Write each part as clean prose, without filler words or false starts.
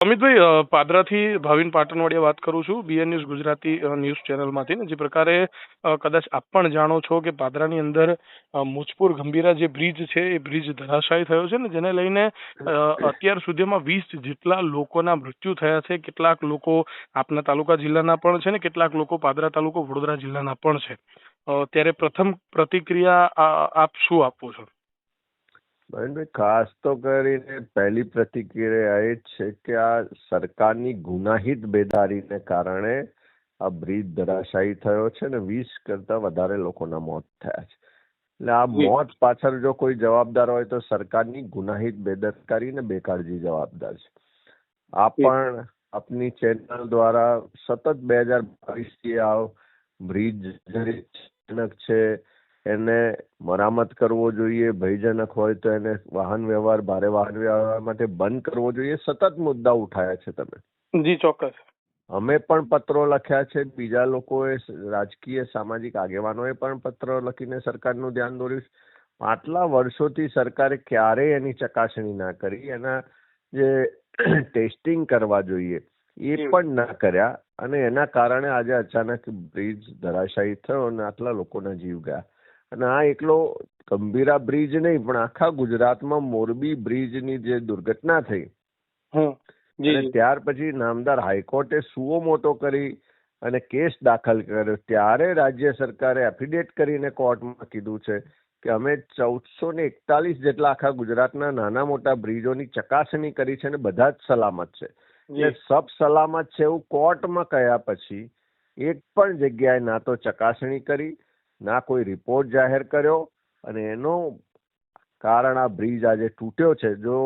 અમિતભાઈ, પાદરાથી ભાવિન પાટણવાડિયા વાત કરું છું, બીએન ન્યૂઝ ગુજરાતી ન્યૂઝ ચેનલમાંથી ને. જે પ્રકારે કદાચ આપ પણ જાણો છો કે પાદરાની અંદર મુજપુર ગંભીરા જે બ્રિજ છે એ બ્રિજ ધરાશાયી થયો છે ને, જેને લઈને અત્યાર સુધીમાં 20 જેટલા લોકોના મૃત્યુ થયા છે. કેટલાક લોકો આપના તાલુકા જિલ્લાના પણ છે ને કેટલાક લોકો પાદરા તાલુકો વડોદરા જિલ્લાના પણ છે. ત્યારે પ્રથમ પ્રતિક્રિયા આપ શું આપો છો? ભાઈ, ખાસ તો કરીને પહેલી પ્રતિક્રિયા એ જ છે કે આ સરકારની ગુનાહિત બેદારીને કારણે આ બ્રિજ ધરાશાયી થયો છે ને 20 કરતા વધારે લોકોના મોત થયા છે. એટલે આ મોત પાછળ જો કોઈ જવાબદાર હોય તો સરકારની ગુનાહિત બેદરકારી ને બેકાળજી જવાબદાર છે. આ પણ આપની ચેનલ દ્વારા સતત 2022 થી આ બ્રિજ જનક છે એને મરામત કરવો જોઈએ, ભયજનક હોય તો એને વાહન વ્યવહાર, ભારે વાહન વ્યવહાર માટે બંધ કરવો જોઈએ. સતત મુદ્દા ઉઠાયા છે તમે. જી ચોક્કસ. અમે પણ પત્રો લખ્યા છે, બીજા લોકોએ, રાજકીય સામાજિક આગેવાનોએ પણ પત્રો લખીને સરકારનું ધ્યાન દોર્યું છે. આટલા વર્ષોથી સરકારે ક્યારેય એની ચકાસણી ના કરી, એના જે ટેસ્ટિંગ કરવા જોઈએ એ પણ ના કર્યા, અને એના કારણે આજે અચાનક બ્રિજ ધરાશાયી થયો અને આટલા લોકોના જીવ ગયા. અને આ એકલો ગંભીરા બ્રિજ નહીં પણ આખા ગુજરાતમાં મોરબી બ્રિજની જે દુર્ઘટના થઈ અને ત્યાર પછી નામદાર હાઈકોર્ટે સુઓ મોટો કરી અને કેસ દાખલ કર્યો, ત્યારે રાજ્ય સરકારે એફિડેટ કરીને કોર્ટમાં કીધું છે કે અમે 1441 જેટલા આખા ગુજરાતના નાના મોટા બ્રિજોની ચકાસણી કરી છે અને બધા જ સલામત છે. એટલે સબ સલામત છે એવું કોર્ટમાં કહ્યા પછી એક પણ જગ્યાએ ના તો ચકાસણી કરી, ના કોઈ રિપોર્ટ જાહેર કર્યો, અને એનું કારણ આ બ્રિજ આજે તૂટ્યો છે. જો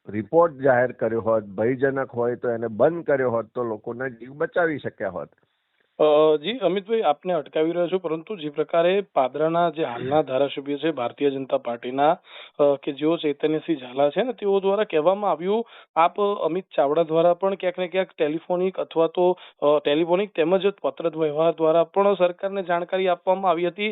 રિપોર્ટ જાહેર કર્યો હોત, ભયજનક હોય તો એને બંધ કર્યો હોત તો લોકોના જીવ બચાવી શક્યા હોત. જી અમિતભાઈ, આપને અટકાવી રહ્યો છું, પરંતુ જે પ્રકારે પાદરાના જે હાલના ધારાસભ્ય છે ભારતીય જનતા પાર્ટીના કે જેઓ ચૈતન્યસિંહ ઝાલા છે ને, તેઓ દ્વારા કહેવામાં આવ્યું, આપ અમિત ચાવડા દ્વારા પણ ક્યાંક ને ક્યાંક ટેલિફોનિક અથવા તો ટેલિફોનિક તેમજ પત્ર વ્યવહાર દ્વારા પણ સરકારને જાણકારી આપવામાં આવી હતી.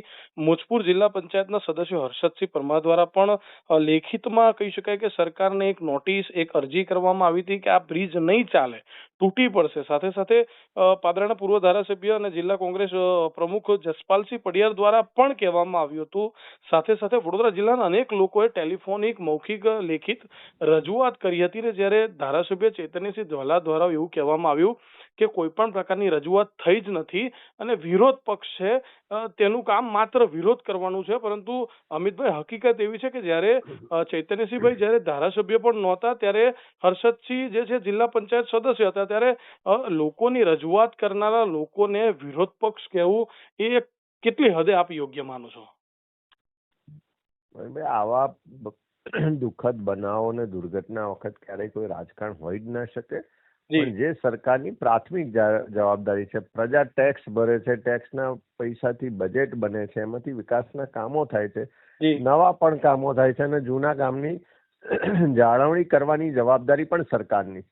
મુજપુર જિલ્લા પંચાયતના સદસ્ય હર્ષદસિંહ પરમાર દ્વારા પણ લેખિતમાં કહી શકાય કે સરકારને એક નોટિસ, એક અરજી કરવામાં આવી હતી કે આ બ્રિજ નહીં ચાલે, તૂટી પડશે. સાથે સાથે પાદરાના પૂર્વ ધારાસભ્ય અને જિલ્લા કોંગ્રેસ પ્રમુખ જસપાલસિંહ પડિયાર દ્વારા પણ કહેવામાં આવ્યું હતું. સાથે સાથે વડોદરા જિલ્લાના અનેક લોકોએ ટેલિફોનિક, મૌખિક, લેખિત રજૂઆત કરી હતી ને, જ્યારે ધારાસભ્ય ચૈતન્યસિંહ ઝાલા દ્વારા એવું કહેવામાં આવ્યું કે કોઈ પણ પ્રકારની રજૂઆત થઈ જ નથી અને વિરોધ પક્ષ છે તેનું કામ માત્ર વિરોધ કરવાનું છે. પરંતુ અમિતભાઈ, હકીકત એવી છે કે જ્યારે ચૈતન્યસિંહભાઈ જ્યારે ધારાસભ્ય પણ નહોતા, ત્યારે હર્ષદસિંહ જે છે જિલ્લા પંચાયત સદસ્ય હતા, ત્યારે લોકોની રજૂઆત કરનારા લોકોને વિરોધ પક્ષ કહેવું એ કેટલી હદે આપ યોગ્ય માનો છો? આવા દુઃખદ બનાવો ને દુર્ઘટના વખત ક્યારેય કોઈ રાજકારણ હોય જ ના શકે. પણ જે સરકારની પ્રાથમિક જવાબદારી છે, પ્રજા ટેક્સ ભરે છે, ટેક્સના પૈસાથી બજેટ બને છે, એમાંથી વિકાસના કામો થાય છે, નવા પણ કામો થાય છે, અને જૂના કામની જાળવણી કરવાની જવાબદારી પણ સરકારની.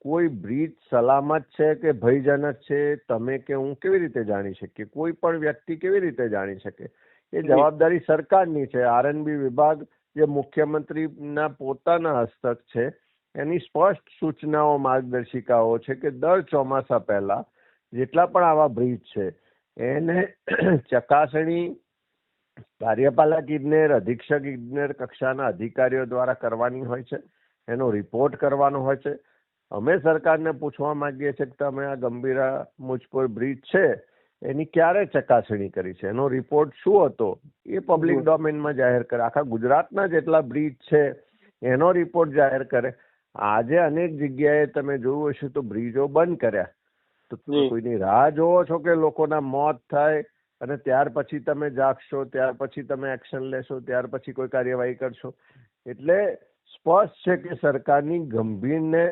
કોઈ બ્રિજ સલામત છે કે ભયજનક છે તમે કે હું કેવી રીતે જાણી શકીએ? કોઈ પણ વ્યક્તિ કેવી રીતે જાણી શકે? એ જવાબદારી સરકારની છે. આરએનબી વિભાગ જે મુખ્યમંત્રીના પોતાના હસ્તક છે, એની સ્પષ્ટ સૂચનાઓ, માર્ગદર્શિકાઓ છે કે દર ચોમાસા પહેલા જેટલા પણ આવા બ્રિજ છે એને ચકાસણી કાર્યપાલક ઇજનેર, અધિક્ષક ઇજનેર કક્ષાના અધિકારીઓ દ્વારા કરવાની હોય છે. એનો રિપોર્ટ કરવાનો હોય છે. અમે સરકારને પૂછવા માંગીએ છીએ કે તમે આ ગંભીરા મુજપુર બ્રિજ છે એની ક્યારે ચકાસણી કરી છે, એનો રિપોર્ટ શું હતો એ પબ્લિક ડોમેનમાં જાહેર કરે. આખા ગુજરાતના જેટલા બ્રિજ છે એનો રિપોર્ટ જાહેર કરે. આજે અનેક જગ્યાએ તમે જોયું હશે તો બ્રિજો બંધ કર્યા, તો કોઈની રાહ જોવો છો કે લોકોના મોત થાય અને ત્યાર પછી તમે જાગશો, ત્યાર પછી તમે એક્શન લેશો, ત્યાર પછી કોઈ કાર્યવાહી કરશો? એટલે સ્પષ્ટ છે કે સરકારની ગંભીર ને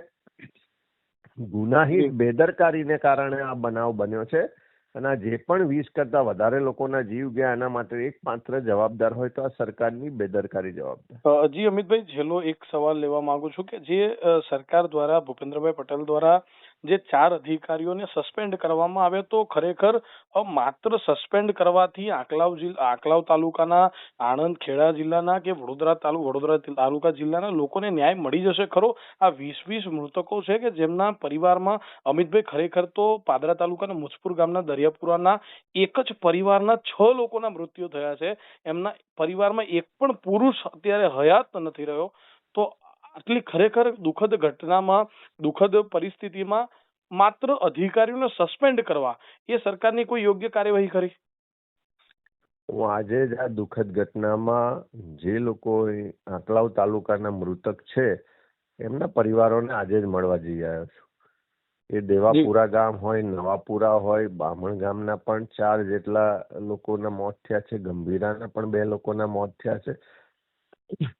ગુનાહિત બેદરકારીને કારણે આ બનાવ બન્યો છે. અને જે પણ 20 કરતા વધારે લોકોના જીવ ગયા એના માટે એકમાત્ર જવાબદાર હોય તો આ સરકારની બેદરકારી જવાબદાર. જી અમિતભાઈ, છેલ્લો એક સવાલ લેવા માંગુ છું કે જે સરકાર દ્વારા, ભૂપેન્દ્રભાઈ પટેલ દ્વારા જે 4 અધિકારીઓને સસ્પેન્ડ કરવામાં આવ્યા, તો ખરેખર માત્ર સસ્પેન્ડ કરવાથી આંકલાવ તાલુકાના, આણંદ ખેડા જિલ્લાના કે વડોદરા તાલુકા જિલ્લાના લોકોને ન્યાય મળી જશે ખરો? આ 20 મૃતકો છે કે જેમના પરિવારમાં, અમિતભાઈ, ખરેખર તો પાદરા તાલુકાના મુજપુર ગામના દરિયાપુરાના એક જ પરિવારના 6 લોકોના મૃત્યુ થયા છે. એમના પરિવારમાં એક પણ પુરુષ અત્યારે હયાત નથી રહ્યો. તો આટલી ખરેખર દુઃખદ ઘટનામાં, દુઃખદ પરિસ્થિતિમાં માત્ર અધિકારીઓને સસ્પેન્ડ કરવા એ સરકારની કોઈ યોગ્ય કાર્યવાહી ખરી? હું આજે જ આ દુઃખદ ઘટનામાં જે લોકો આંકલાવ તાલુકાના મૃતક છે એમના પરિવારોને આજે જ મળવા જઈ આવ્યો છું. એ દેવાપુરા ગામ હોય, નવાપુરા હોય, બામણ ગામના પણ 4 જેટલા લોકોના મોત થયા છે, ગંભીરાના પણ 2 લોકોના મોત થયા છે.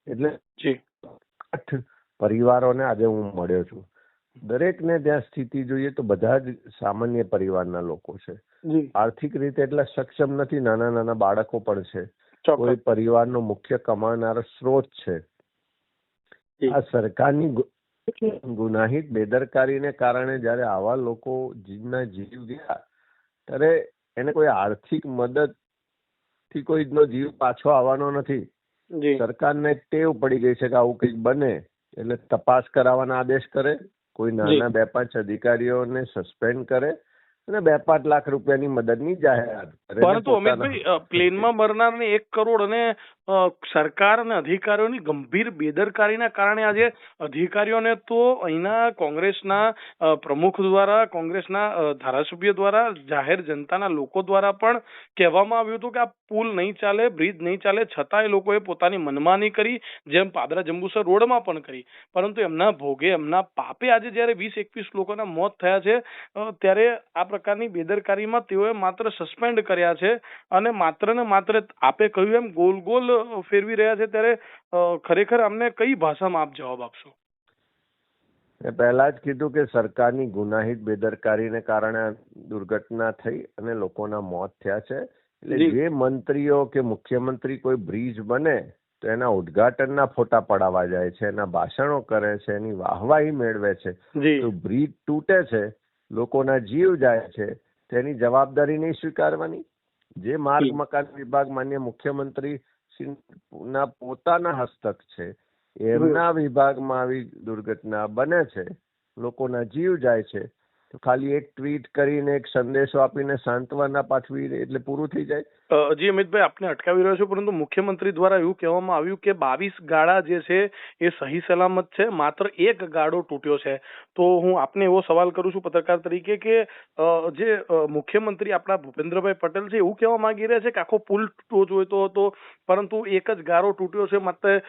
એટલે 8 પરિવારોને આજે હું મળ્યો છું. દરેકને ત્યાં સ્થિતિ જોઈએ તો બધા જ સામાન્ય પરિવારના લોકો છે. આર્થિક રીતે એટલા સક્ષમ નથી, નાના નાના બાળકો પણ છે. કોઈ પરિવારનો મુખ્ય કમાનારો સ્ત્રોત છે. આ સરકારની ગુનાહિત બેદરકારીને કારણે જયારે આવા લોકો જીવના જીવ ગયા ત્યારે એને કોઈ આર્થિક મદદ થી કોઈનો જીવ પાછો આવવાનો નથી. સરકારને ટેવ પડી ગઈ છે કે આવું કંઈક બને એટલે તપાસ કરાવવાના આદેશ કરે, કોઈ નાના 2-5 અધિકારીઓને સસ્પેન્ડ કરે અને 2-5 લાખ રૂપિયાની મદદની જાહેરાત કરે. પરંતુ અમિતભાઈ, પ્લેનમાં મરનારને 1 કરોડ અને સરકાર અને અધિકારીઓની ગંભીર બેદરકારીના કારણે આજે અધિકારીઓને તો અહીંના કોંગ્રેસના પ્રમુખ દ્વારા, કોંગ્રેસના ધારાસભ્ય દ્વારા, જાહેર જનતાના લોકો દ્વારા પણ કહેવામાં આવ્યું હતું કે આ પુલ નહીં ચાલે, બ્રિજ નહીં ચાલે, છતાં એ લોકોએ પોતાની મનમાની કરી, જેમ પાદરા જંબુસર રોડમાં પણ કરી. પરંતુ એમના ભોગે, એમના પાપે આજે જયારે 20-21 લોકોના મોત થયા છે ત્યારે આ પ્રકારની બેદરકારીમાં તેઓએ માત્ર સસ્પેન્ડ કર્યા છે અને માત્ર ને માત્ર આપે કહ્યું એમ ગોલ ગોલ ફેરવી રહ્યા છે. ત્યારે ખરેખર અમને કઈ ભાષામાં આપ જવાબ આપશો? મેં પહેલા જ કીધું કે સરકારની ગુનાહિત બેદરકારીને કારણે દુર્ઘટના થઈ અને લોકોના મોત થયા છે. એટલે જે મંત્રીઓ કે મુખ્યમંત્રી કોઈ બ્રિજ બને તો એના ઉદ્ઘાટનના ફોટા પડાવવા જાય છે, એના ભાષણો કરે છે, એની વાહવાહી મેળવે છે. તો બ્રિજ તૂટે છે, લોકોના જીવ જાય છે, તેની જવાબદારી નહીં સ્વીકારવાની? જે માર્ગ મકાન વિભાગ માન્ય મુખ્યમંત્રી ના પોતાના હસ્તક છે, એમના વિભાગમાં આવી દુર્ઘટના બને છે, લોકોના જીવ જાય છે, તો ખાલી એક ટ્વીટ કરીને, એક સંદેશો આપીને સાંત્વના પાઠવી એટલે પૂરું થઈ જાય? જી અમિતભાઈ, આપને અટકાવી રહ્યો છું, પરંતુ મુખ્યમંત્રી દ્વારા એવું કહેવામાં આવ્યું કે 22 ગાળા જે છે એ સહી સલામત છે, માત્ર 1 ગાળો તૂટ્યો છે. તો હું આપને એવો સવાલ કરું છું પત્રકાર તરીકે કે જે મુખ્યમંત્રી આપણા ભૂપેન્દ્રભાઈ પટેલ છે એવું કહેવા માંગી રહ્યા છે કે આખો પુલ તૂટવો જોઈતો હતો, પરંતુ 1 જ ગાળો તૂટ્યો છે, માત્ર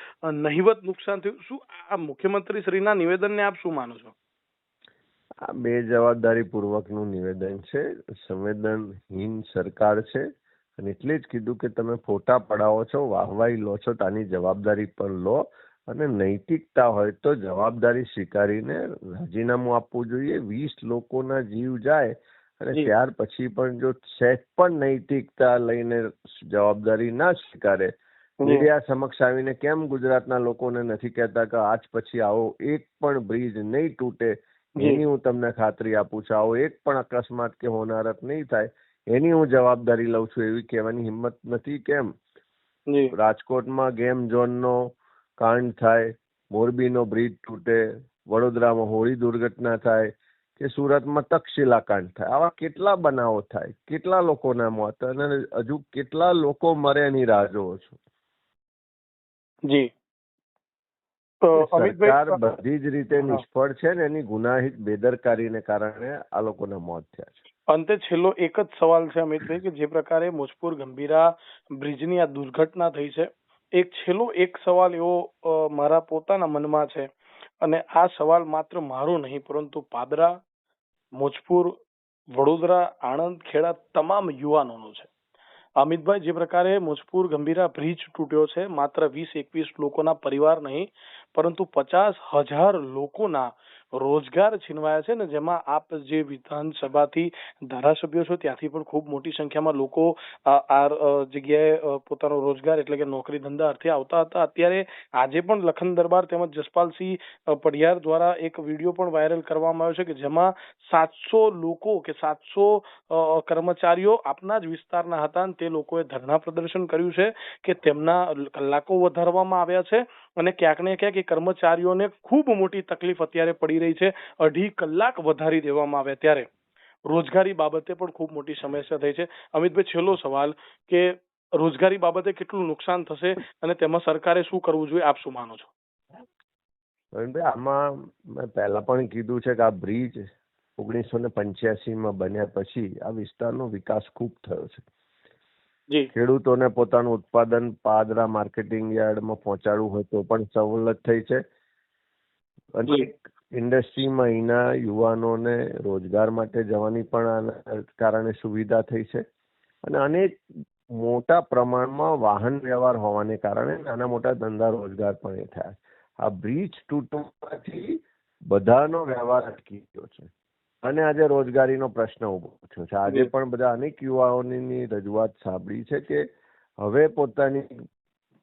નહિવત નુકસાન થયું. શું આ મુખ્યમંત્રી શ્રીના નિવેદનને આપ શું માનો છો? આ બેજવાબદારી પૂર્વકનું નિવેદન છે. સંવેદનહીન સરકાર છે અને એટલે જ કીધું કે તમે ફોટા પડાવો છો, વાહવાહી લો છો, તાની જવાબદારી પણ લો અને નૈતિકતા હોય તો જવાબદારી સ્વીકારીને રાજીનામું આપવું જોઈએ. 20 લોકોના જીવ જાય અને ત્યાર પછી પણ જો સહેજ પણ નૈતિકતા લઈને જવાબદારી ના સ્વીકારે, મીડિયા સમક્ષ આવીને કેમ ગુજરાતના લોકોને નથી કહેતા કે આજ પછી આવો એક પણ બ્રિજ નહીં તૂટે, એની હું તમને ખાતરી આપું છું, આવો એક પણ અકસ્માત કે હોનારત નહીં થાય, એની હું જવાબદારી લઉં છું, એવી કહેવાની હિંમત નથી કેમ? રાજકોટમાં ગેમ ઝોનનો કાંડ થાય, મોરબીનો બ્રિજ તૂટે, વડોદરામાં હોળી દુર્ઘટના થાય કે સુરતમાં તક્ષશિલા કાંડ થાય, આવા કેટલા બનાવો થાય, કેટલા લોકોના મોત અને હજુ કેટલા લોકો મરે એની રાહ જોવો છો? જી, સરકાર બધી જ રીતે નિષ્ફળ છે ને એની ગુનાહિત બેદરકારીને કારણે આ લોકોના મોત થયા છે. અંતે છેલ્લો એક જ સવાલ છે અમિતભાઈ, કે જે પ્રકારે મુજપુર ગંભીરા બ્રિજની આ દુર્ઘટના થઈ છે, એક સવાલ એવો મારા પોતાના મનમાં છે, અને આ સવાલ માત્ર મારો નહીં પરંતુ પાદરા, મુજપુર, વડોદરા, આણંદ, ખેડા તમામ યુવાનોનો છે. અમિતભાઈ, જે પ્રકારે મુજપુર ગંભીરા બ્રિજ તૂટ્યો છે, માત્ર 20-21 લોકોના પરિવાર નહીં પરંતુ 50,000 લોકોના રોજગાર છીનવાયા છે ને, જેમાં આપ જે વિધાનસભાથી ધારાસભ્યો છો ત્યાંથી પણ ખૂબ મોટી સંખ્યામાં લોકો આ જગ્યાએ પોતાનો રોજગાર એટલે કે નોકરી ધંધા અર્થે આવતા હતા. અત્યારે આજે પણ લખન દરબાર તેમજ જસપાલસિંહ પઢિયાર દ્વારા એક વિડીયો પણ વાયરલ કરવામાં આવ્યો છે કે જેમાં 700 લોકો કે 700 કર્મચારીઓ આપના જ વિસ્તારના હતા અને તે લોકોએ ધરણા પ્રદર્શન કર્યું છે કે તેમના કલાકો વધારવામાં આવ્યા છે અને ક્યાંક ને ક્યાંક એ કર્મચારીઓને ખૂબ મોટી તકલીફ અત્યારે પડી રહી છે. 2.5 કલાક વધારી દેવામાં આવ્યા ત્યારે રોજગારી બાબતે પણ ખૂબ મોટી સમસ્યા થઈ છે. અમિતભાઈ, છેલ્લો સવાલ કે રોજગારી બાબતે કેટલું નુકસાન થશે અને તેમાં સરકારે શું કરવું જોઈએ, આપ શું માનો છો? આમાં મેં પહેલા પણ કીધું છે કે આ બ્રિજ 1985 બન્યા પછી આ વિસ્તારનો વિકાસ ખૂબ થયો છે. ખેડૂતોને પોતાનું ઉત્પાદન પાદરા માર્કેટિંગ યાર્ડમાં પહોંચાડવું હોય તો પણ સવલત થઈ છે અને ઇન્ડસ્ટ્રીમાં અહીંના યુવાનોને રોજગાર માટે જવાની પણ આના કારણે સુવિધા થઈ છે અને અનેક મોટા પ્રમાણમાં વાહન વ્યવહાર હોવાને કારણે નાના મોટા ધંધા રોજગાર પણ એ થયા. આ બ્રિજ તૂટવાથી બધાનો વ્યવહાર અટકી ગયો છે અને આજે રોજગારીનો પ્રશ્ન ઉભો થયો છે. આજે પણ બધા અનેક યુવાઓની રજૂઆત સાંભળી છે કે હવે પોતાની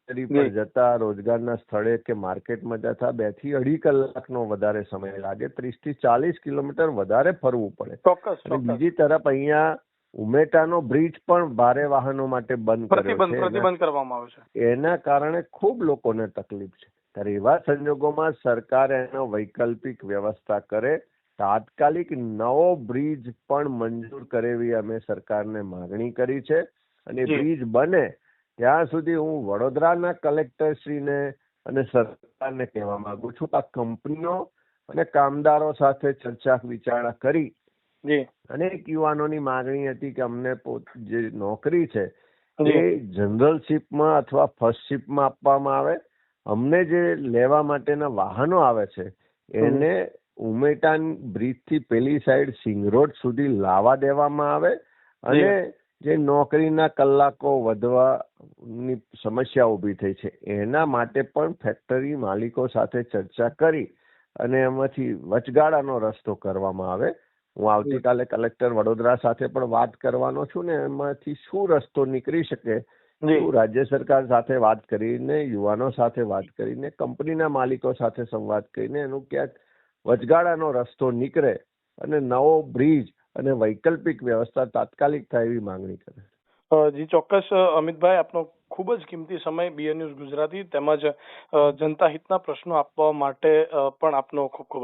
પર જતા રોજગારના સ્થળે કે માર્કેટમાં જતા 2 થી 2.5 કલાકનો વધારે સમય લાગે, 30 થી 40 કિલોમીટર વધારે ફરવું પડે. અને બીજી તરફ અહીંયા ઉમેટાનો બ્રિજ પણ ભારે વાહનો માટે બંધ કરવામાં આવ્યો છે. એના કારણે ખૂબ લોકોને તકલીફ છે. ત્યારે એવા સંજોગોમાં સરકાર એનો વૈકલ્પિક વ્યવસ્થા કરે, તાત્કાલિક નવો બ્રિજ પણ મંજૂર કરે એવી અમે સરકારને માગણી કરી છે અને બ્રિજ બને ત્યાં સુધી હું વડોદરાના કલેક્ટરશ્રીને અને સરકારને કહેવા માંગુ છું કે આ કંપનીઓ અને કામદારો સાથે ચર્ચા વિચારણા કરી અનેક યુવાનોની માગણી હતી કે અમને જે નોકરી છે એ જનરલશીપમાં અથવા ફર્સ્ટશીપમાં આપવામાં આવે. અમને જે લેવા માટેના વાહનો આવે છે એને ઉમેટા બ્રિજ થી પેલી સાઈડ સિંગ રોડ સુધી લાવવા દેવામાં આવે અને જે નોકરીના કલાકો વધવાની સમસ્યા ઊભી થઈ છે એના માટે પણ ફેક્ટરી માલિકો સાથે ચર્ચા કરી અને એમાંથી વચગાળાનો રસ્તો કરવામાં આવે. હું આવતીકાલે કલેક્ટર વડોદરા સાથે પણ વાત કરવાનો છું ને એમાંથી શું રસ્તો નીકળી શકે રાજ્ય સરકાર સાથે વાત કરીને, યુવાનો સાથે વાત કરીને, કંપનીના માલિકો સાથે સંવાદ કરીને એનું ક્યાંક વચગાળાનો રસ્તો નીકળે અને નવો બ્રિજ અને વૈકલ્પિક વ્યવસ્થા તાત્કાલિક થાય એવી માંગણી કરે. જી ચોક્કસ અમિતભાઈ, આપનો ખૂબ જ કિંમતી સમય BN ન્યૂઝ ગુજરાતી તેમજ જનતા હિતના પ્રશ્નો આપવા માટે પણ આપનો ખૂબ ખૂબ